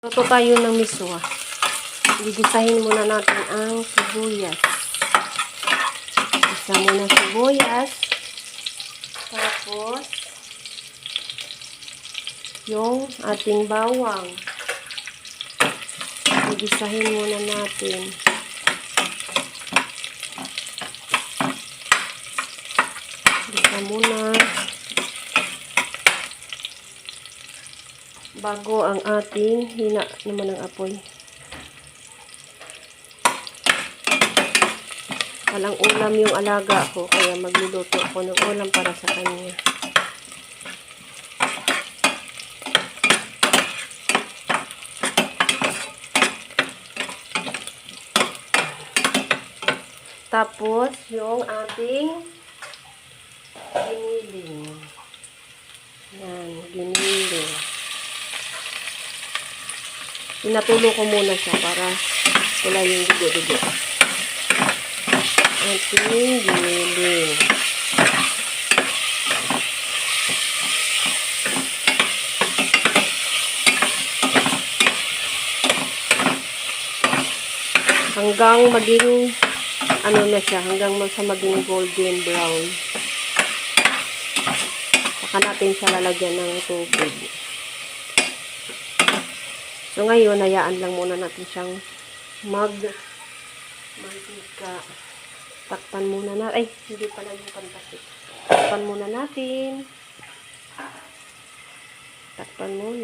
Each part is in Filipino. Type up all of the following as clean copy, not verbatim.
Luto tayo ng miswa. Gigisahin muna natin ang sibuyas. Isa muna sibuyas. Tapos, yung ating bawang. Gigisahin muna natin. Gisa muna. Bago ang ating hina naman ng apoy. Walang ulam yung alaga ko, kaya magluluto ako ng ulam para sa kanya. Tapos, yung ating giniling. Yan, giniling. Pinatulo ko muna siya para wala yung dugo-dugo. Ating giniling. Hanggang maging ano na siya, hanggang sa maging golden brown. Saka natin siya lalagyan ng tubig. So ngayon, hayaan lang muna natin siyang mantika. Takpan muna na. Ay, hindi pala yung pantakip. Takpan muna natin. Takpan muna.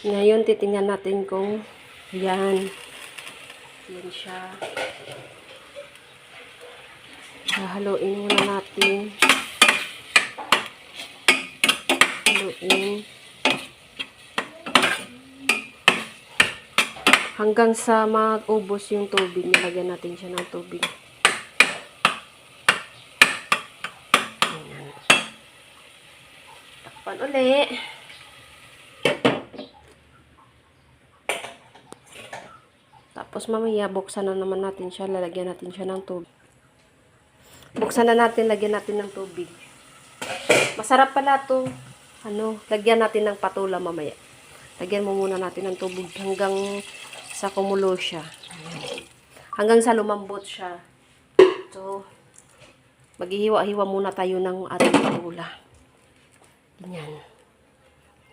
Ngayon, titingnan natin kung yan. Yan siya. Haluin muna natin. Haluin. Hanggang sa mag-ubos yung tubig, nilagyan natin siya ng tubig. Ayan. Takpan ulit. Tapos mamaya, buksan na naman natin siya. Lalagyan natin siya ng tubig. Buksan na natin, lagyan natin ng tubig. Masarap pala ito. Lagyan natin ng patula mamaya. Lagyan mo muna natin ng tubig hanggang sa kumulo siya. Hanggang sa lumambot siya. So, maghihiwa-hiwa muna tayo ng ating patula. Ganyan.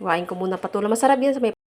Hiwain ko muna patula. Masarap yan sa may